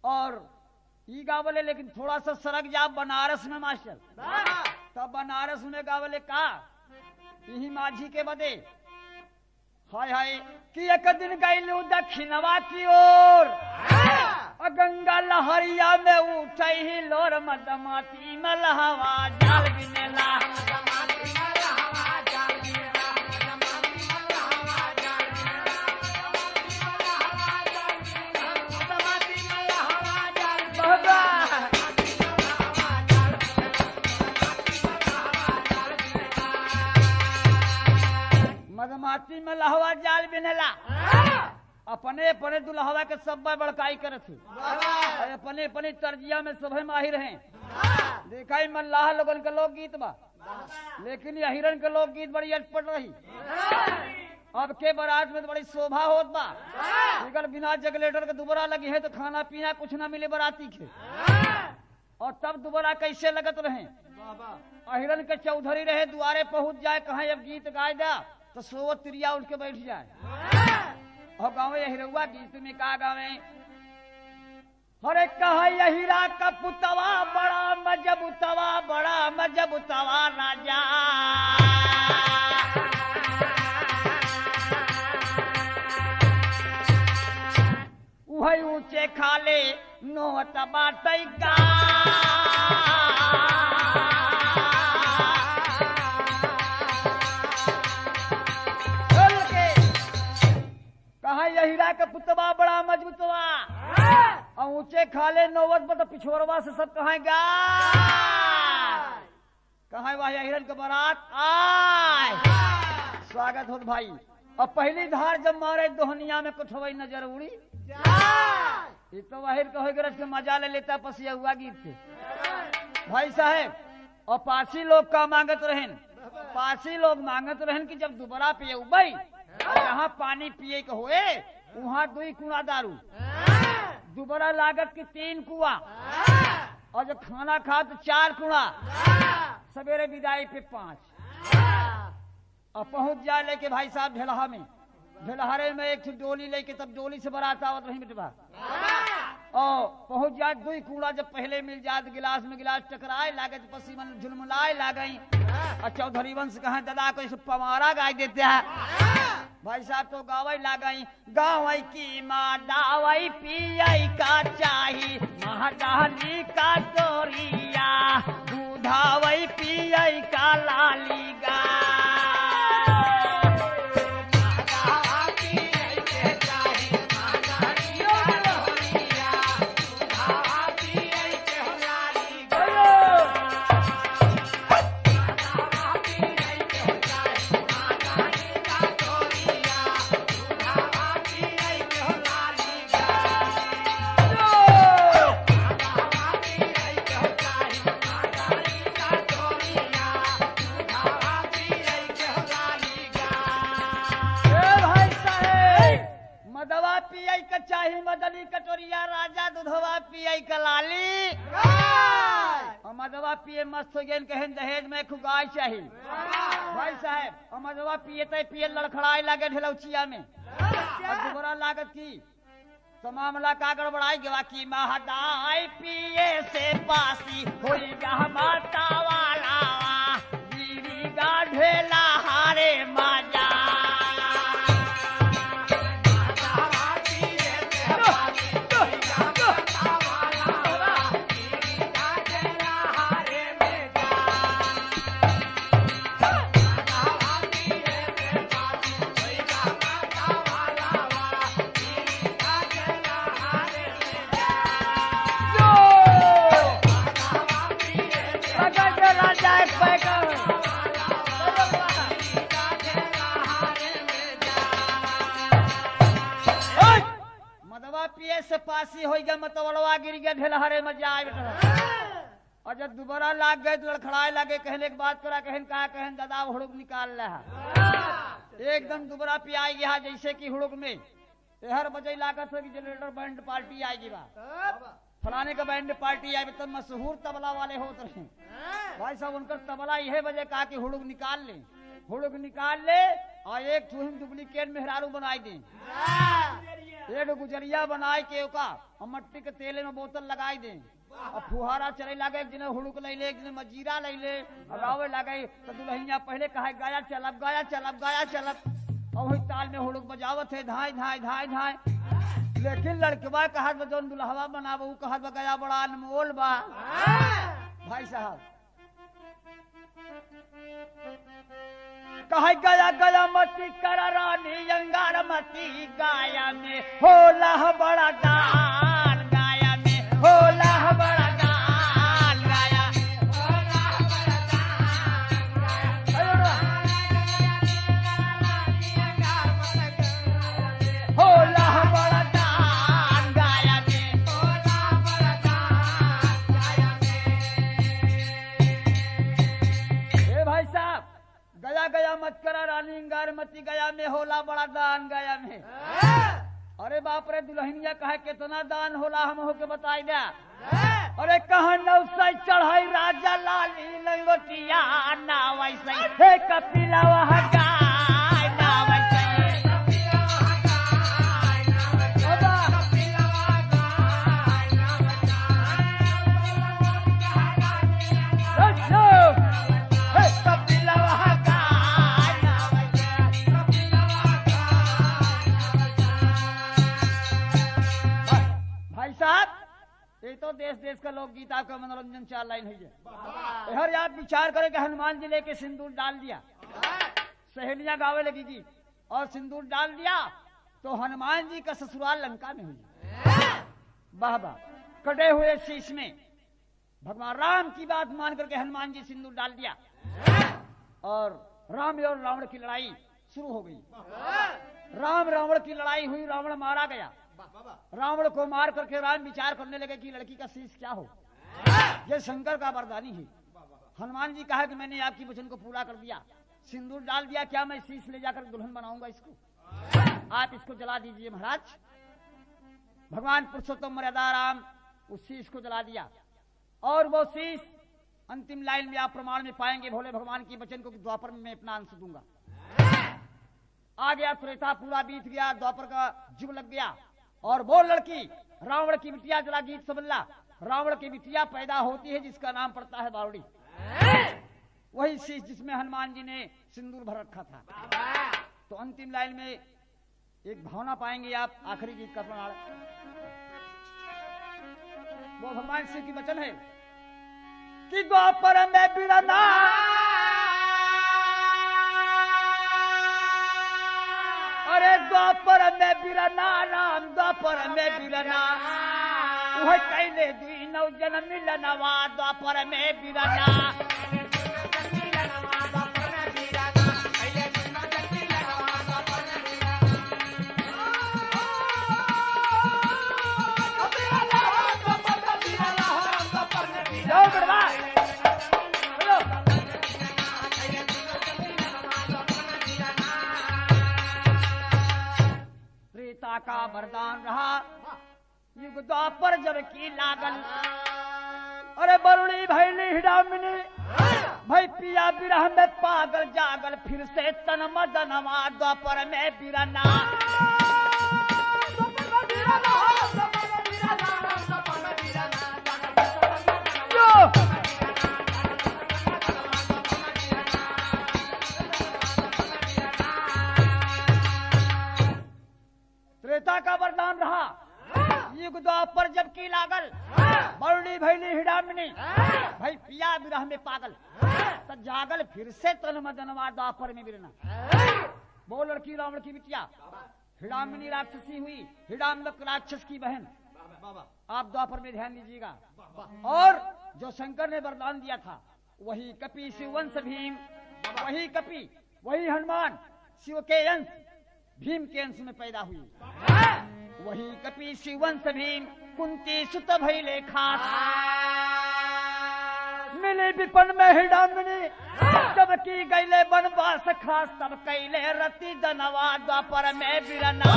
और ये गावले, लेकिन थोड़ा सा सरक जा बनारस में मास्टर। तब बनारस में गावले का यही माझी के बदे हाय हाय कि एक दिन गईलू दक्षिणवा की ओर, गंगा लहरिया में उठे ही लोर, मदमाती मलहवा जाल बिनेला। मदमाती में लहवा जाल बिनेला। अपने अपने दुल्हवा के सब बड़काई करे थे, अपने अपने तर्जिया में सब माहिर हैं। देखा ही मल्लाह लोगन के लोकगीत बा, लेकिन यह हिरन के लोकगीत बड़ी अटपट रही। अब के बारात में तो बड़ी शोभा होत बा, अगर बिना जगलेटर के दुबरा लगी है तो खाना पीना कुछ ना मिले बराती के। और तब दुबरा कैसे लगत रहे, हिरन के चौधरी रहे, दुआरे पहुंच जाए कहा अब गीत गाय दा तो सोवत तिरिया उठ के बैठ जाए। और गाँव हिरवा गीत में का गावे, अरे कहा हीरा का पुतवा बड़ा मजबूतवा, बड़ा मजबूतवा राजा। ऊंचे खाले नोट बाटई का कहा यहीरा के पुतवा बड़ा मजबूतवा और ऊंचे खाले नौवत पर तो पिछोरवा से सब कहा कहा वह हिरन के बारात आए स्वागत हो भाई। और पहली धार जब मारे दोहनिया में कुठवई नजर उड़ी ये तो वाहिर कहे गरज के मजा ले लेता पसिया हुआ गीत थे भाई साहेब। और पासी लोग का मांगत रहन पासी लोग मांगत रहन कि जब दोबारा पिए उबई जहाँ पानी पिए के हुए वहाँ 2 कुआ दारू दोबारा लागत की 3 कुआ और जब खाना खा तो 4 कुआ सवेरे विदाई पे 5 और पहुंच जाए लेके भाई साहब ढेलहा में ढेलहारे में एक डोली लेके तब डोली से बारात आवत रही बेटवा और पहुंच जाए 2 कूड़ा जब पहले मिल जाए तो गिलास में गिलास टकराए लागे तो पसी मन झुलमुलाए लागई और चौधरी वंश कहे दादा को इस पवारा गाय देते हैं भाई साहब तो गावई लागई गावई की माँ दावई पियई का चाही महाडाली का तोरिया दूधावई पियई का लाली गा मदनी कटोरिया राजा दूधवा पिए कलाली और मदवा पिए मस्त हो गेन कहन दहेज में खुगाई चाहिए भाई साहब। और मदवा पिए तो पिए लड़खड़ाई लागे ढेलौचिया में और दोबारा लागत की तो मामला का गड़बड़ाई गवा की महदाई पिए से पासी होई गा माता वाला बीवी गा ढेला हारे माजा से पासी हो गया मतवलवा गिर गया ढेलहरे में जाए और जब दोबारा लाग गए तो लड़खड़ाए लगे कहने के बाद करा कहन कहा कहन दादा हुड़ुक निकाल रहा एकदम दोबारा पियाई गया जैसे कि हुड़ुक में हर बजे लागत है कि जनरेटर बैंड पार्टी आएगी बा फलाने का बैंड पार्टी आए तो मशहूर तबला वाले होते रहे भाई साहब उनका तबला यह वजह कहा कि हुड़ुक निकाल ले और एक डुप्लीकेट मेहरारू बनाई दे एक गुजरिया बनाए के ओका और मट्टी के तेले में बोतल लगाई दे और फुहारा चले लगे एक दिन हुड़ुक ले एक दिन मजीरा ले गावे लगे तो दुल्हनिया पहले कहा गाया चलब और वही ताल में हुड़ुक बजावत है धाय धाय धाय धाय लेकिन लड़कवा कहा जो दुल्हवा बनाव कहा गया बड़ा अनमोल बा भाई साहब कहा गया मती कर रानी अंगार मती गाया में होला बड़ा दान गाया में होला बड़ा दान गाया होला बड़ा दान गाया में ए भाई साहब गया मत करा रानी अंगार मती गया में होला बड़ा दान गया में अरे बाप रे दुल्हनिया कहे कितना दान होला हम होके बताई दे अरे कहा 900 चढ़ाई राजा लाली लंगोटिया ना वैसे हे कपिला वह गाय ना वैसे गीता का मनोरंजन 4 लाइन है। हर आप विचार करें कि हनुमान जी लेके सिंदूर डाल दिया, सहेलियां गावे लगी गीत और सिंदूर डाल दिया तो हनुमान जी का ससुराल लंका में हुई। वाह वाह, कटे हुए शीश में भगवान राम की बात मान करके हनुमान जी सिंदूर डाल दिया और राम और रावण की लड़ाई शुरू हो गई। राम रावण की लड़ाई हुई, रावण मारा गया। रावण को मार करके राम विचार करने लगे कि लड़की का शीश क्या हो, यह शंकर का वरदानी है। हनुमान जी कहा कि मैंने आपकी वचन को पूरा कर दिया, सिंदूर डाल दिया, क्या मैं शीश ले जाकर दुल्हन बनाऊंगा इसको, आप इसको जला दीजिए महाराज। भगवान पुरुषोत्तम मर्यादा राम उस शीश को जला दिया और वो शीश अंतिम लाइन में आप प्रमाण में पाएंगे भोले भगवान की वचन को कि द्वापर में मैं अपना अंश दूंगा। आ गया त्रेता, पूरा बीत गया, द्वापर का युग लग गया और वो लड़की रावण की बिटिया, जरा गीत समझला, रावण की बिटिया पैदा होती है जिसका नाम पड़ता है बावड़ी। वही शीश जिसमें हनुमान जी ने सिंदूर भर रखा था। तो अंतिम लाइन में एक भावना पाएंगे आप, आखिरी गीत का प्रमाण वो भगवान शिव की वचन है कि द्वापर में बिरना अरे द्वापर में बिरना राम द्वापर में बिरना वह कैले दीन जन मिलनवा द्वापर में बिरना। त्रेता का वरदान रहा युग द्वापर जब की लागल, अरे बरुणी भैली हिडामिनी भाई पिया बिरह में पागल जागल, फिर से तन मदनवा द्वापर में बिरना। त्रेता का वरदान रहा युग द्वापर जब की लागल, बरुणी भैली हिडामिनी भाई पिया बिरह में पागल, तो जागल फिर से तन मदनवा द्वापर में बिरना। वो लड़की रावण की बिटिया हिडामिनी राक्षसी हुई, हिडाम्बक राक्षस की बहन। आप द्वापर में ध्यान दीजिएगा। और जो शंकर ने वरदान दिया था वही कपि शिववंश भीम, वही कपि वही हनुमान शिव के अंश भीम के अंश में पैदा हुई। वही कपि शिववंश भीम कुंती सुत भइले खास, मिली विपन में हिडामिनी जब की गईले बनवास खास, तब कैले रति दनवा द्वापर में बिरना।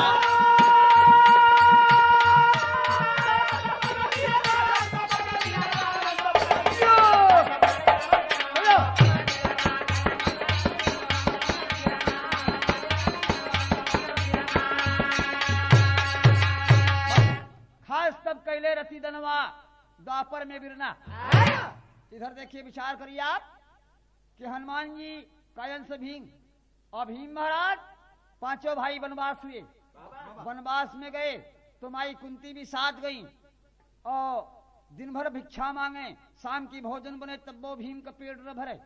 तब कैले रति दनवा द्वापर में बिरना। इधर देखिए, विचार करिए आप कि हनुमान जी का अंश भीम और भीम महाराज पांचों भाई वनवास हुए, वनवास में गए तो माई कुंती भी साथ गई और दिन भर भिक्षा मांगे, शाम की भोजन बने तब वो भीम का पेट न भरे।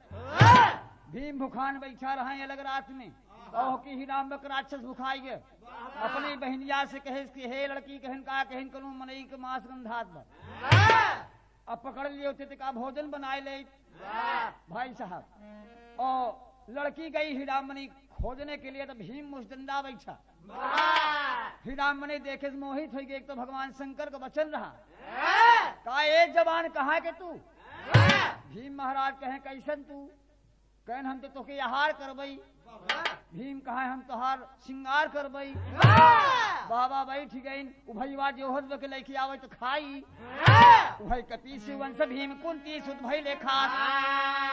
भीम भूखान बैठा रहे अलग रात में और की हिडाम्बक राक्षस भुखाई गए। अपनी बहनिया से कहे कि हे लड़की कहन का कहन करूं मनई के मांस गंधात अब पकड़ लिए होते थे का भोजन बनाए ले भाई साहब। और लड़की गई हिडामनी खोजने के लिए तो भीम मुस्टंडा बैठा। हिडामनी देखे मोहित हो गई। एक तो भगवान शंकर का वचन रहा का ये जवान कहा के तू। भीम महाराज कहे कैसन तू, कहन हम तो तोके आहार करबई। भीम कहा हम तोहार श्रृंगार करबई। बाबा बैठ गई उभैया जो हद के लेके आवे तो खाई। उभय कपि शिववंश भीम कुंती सुत भइले खास।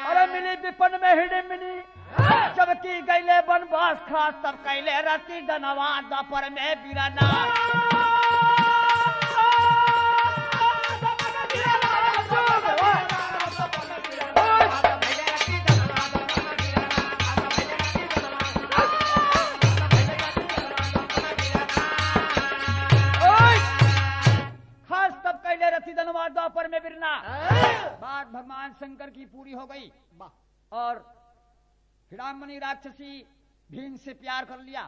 अरे मिली विपन में हिडिमिनी जब की गईले बनवास खास, तब कैले रति दनवा द्वापर में बिरना। द्वापर में बिरना। शंकर की पूरी हो गई और हिडामणि राक्षसी भीम से प्यार कर लिया।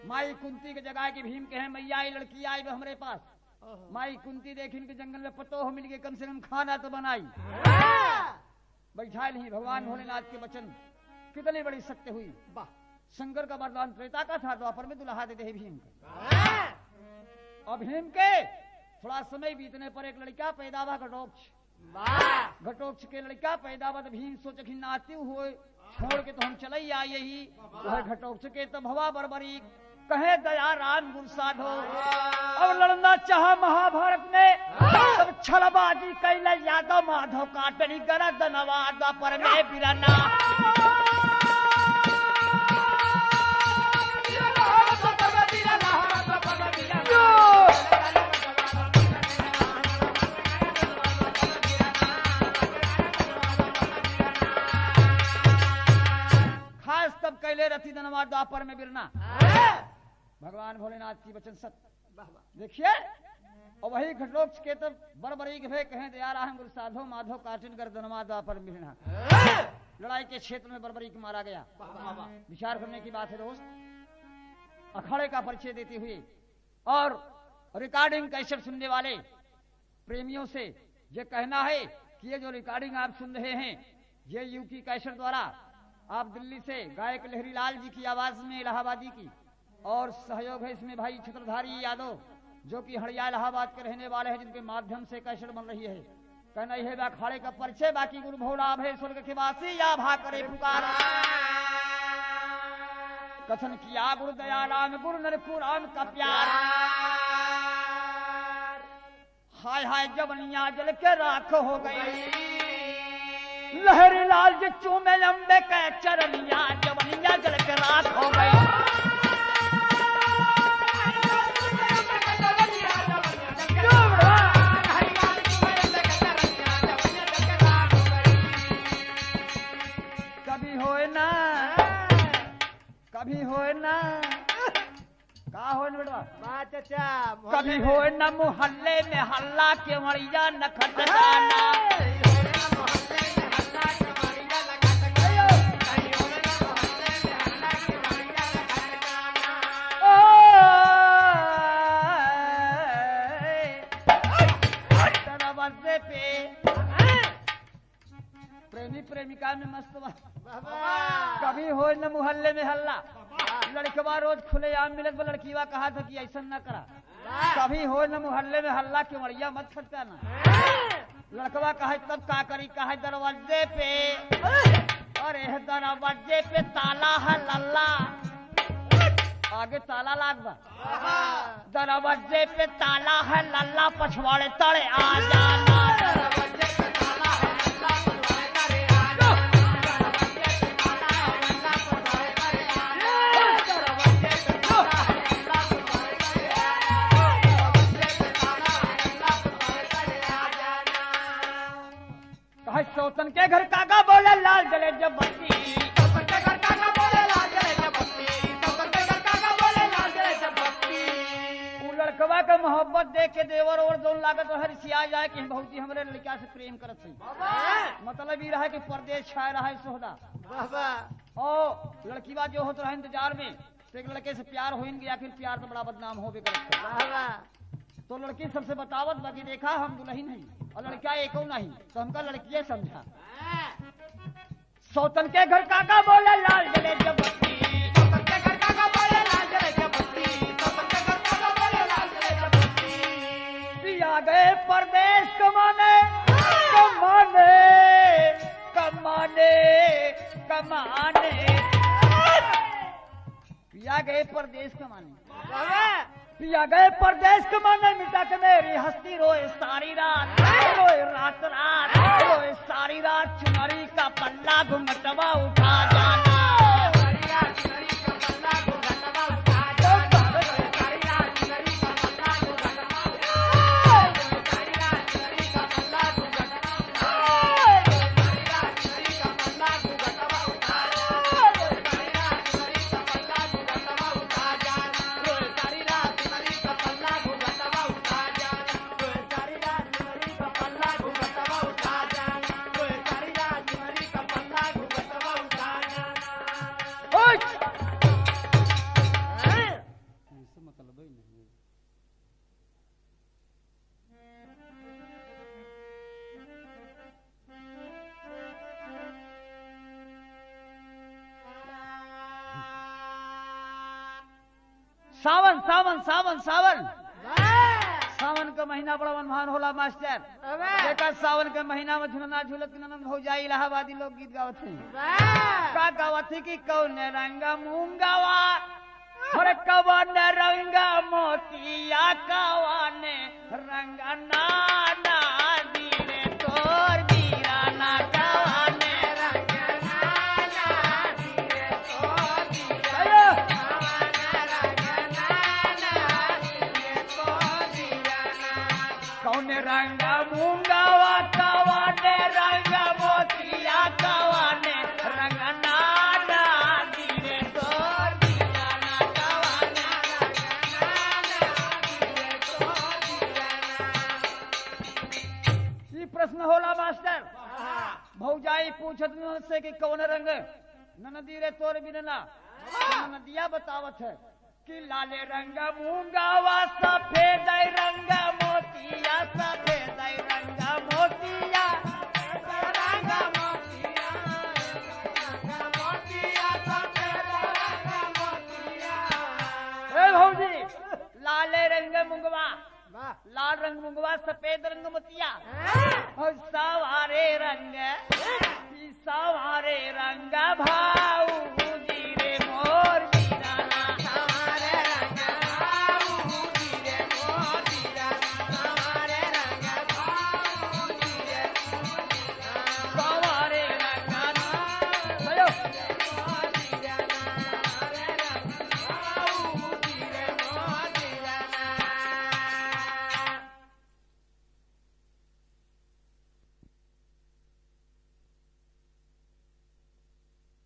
माई कुंती के जगह की भीम कहे मैया ये लड़की आई वो हमारे पास। माई कुंती देखी के जंगल में पतो हो मिल गए, कम से कम खाना तो बनाई। बैठा नहीं भगवान भोलेनाथ के वचन कितनी बड़ी सत्य हुई। शंकर का वरदान त्रेता का था, द्वापर में दुल्हा देते हैं भीम को। और भीम के थोड़ा समय बीतने पर एक लड़का पैदा हुआ घटोत्कच। घटोत्कच के लड़का पैदा हुआ तो भीम सोचे नाते हुए छोड़ के तो हम चले ही आए ही। वह घटोत्कच के तो भवा बरबरी कहे दया राम गुरु साधो। और लड़ना चाहा महाभारत में सब छलबाजी कैले यादव माधव काटनी गरद नवाद पर में बिरना। खास तब कैले रथी धनवा द्वापर में बिरना। भगवान भोलेनाथ की वचन सत्य देखिए। और वही घटोत्कच के तब बड़बड़ी के कहे दया राम गुरु साधो माधव काटन कर धनवा द्वापर में बिरना। लड़ाई के क्षेत्र में बड़बड़ी को मारा गया। विचार करने की बात है दोस्त। अखाड़े का परिचय देते हुए और रिकॉर्डिंग कैसेट सुनने वाले प्रेमियों से ये कहना है कि ये जो रिकॉर्डिंग आप सुन रहे हैं ये यूपी कैसेट द्वारा आप दिल्ली से गायक लहरी लाल जी की आवाज में इलाहाबादी की और सहयोग है इसमें भाई छत्रधारी यादव जो कि हड़िया इलाहाबाद के रहने वाले हैं जिनके माध्यम से कैसेट बन रही है। कहना यह है अखाड़े का परिचय बाकी गुरु भोला भय स्वर्ग के वासी या भा करे पुकारा। कथन किया गुरु दया राम गुरु नरकु राम का प्यार। हाय हाय जवनिया जल के राख हो गई लहरी लाल जी चूमे लंबे के चरनिया जवनिया जल के राख हो गई। कभी होए ना का हो बेटवा चाचा कभी होए ना मोहल्ले में हल्ला के मरिया न खटकाना। दरवाजे पे प्रेमी प्रेमिका में मस्त कभी हो न मोहल्ले में हल्ला। लड़कवा रोज खुले आम मिलत वो लड़कीवा कहा था कि ऐसा न करा। कभी हो न मोहल्ले में हल्ला के मरिया मत खटकाना। लड़कवा कहे तब का करी कहे दरवाजे पे अरे दरवाजे पे ताला है लल्ला आगे ताला लाग बा। दरवाजे पे ताला है लल्ला पछवाड़े तड़े आ जाना। सौतन के घर काका बोले लाल जले जब बत्ती। सौतन के घर काका बोले लाल जले जब बत्ती। सौतन के घर काका बोले लाल जले जब बत्ती। वो लड़कवा के मोहब्बत देख के देवर और दोन लागत हर सिया जाए कि बहुत ही हमरे लड़का से प्रेम करत थी। मतलब ये रहा कि परदेश छाए रहा है सोहदा। और लड़कीवा जो होता रहा इंतजार में तो एक लड़के से प्यार हो गया फिर प्यार तो बड़ा बदनाम हो भी करता। तो लड़की सबसे बतावत बाकी देखा हम दुल्हन नहीं और लड़का एको नहीं तो हमका लड़किये समझा। सौतन के घर काका बोले लाल जले जब बत्ती। सौतन के घर काका बोले लाल जले जब बत्ती। सौतन के घर काका बोले लाल जले जब बत्ती। पिया गए परदेश कमाने कमाने कमाने कमाने। पिया गए परदेश कमाने पिया गए परदेश कमाने मिटा के मेरी हस्ती रोए सारी रात। रोए रात रात रोए सारी रात। चुनरी का पल्ला घुंघटवा उठा जाना। सावन सावन सावन सावन सावन का महीना बड़ा मनभावन होला मास्टर। देखा सावन के महीना में झुलना झुलत ननन हो जाए इलाहाबादी लोग गीत गावत हैं। का गावत है कि कौन रंगा मूंगावा अरे कवन रंगा मोतिया कवन रंगा नाना दीरे तोर बीराना कवन रंगा नाना दीरे तोर बीराना कवन रंगा नाना दीरे तोर बीराना कौन रंगा मूंगावा कवन रंगा मोतिया कवन रंगा नाना दीरे तोर बीराना कवन रंगा नाना दीरे तोर बीराना। ई प्रश्न होला मास्टर। भौजाई पूछत से कि कौन रंग ननदी रे तोर बिना नदिया बतावत है कि लाले रंग मूंगावा सफेद रंग मोतिया सफेद रंग मोतिया रंग मोतिया रंग मोतिया सफेद रंग मोतिया। ए भौजी लाले रंग मुंगवा लाल रंग मुंगवा सफेद रंग मोतिया और सवारे रंग रंग भा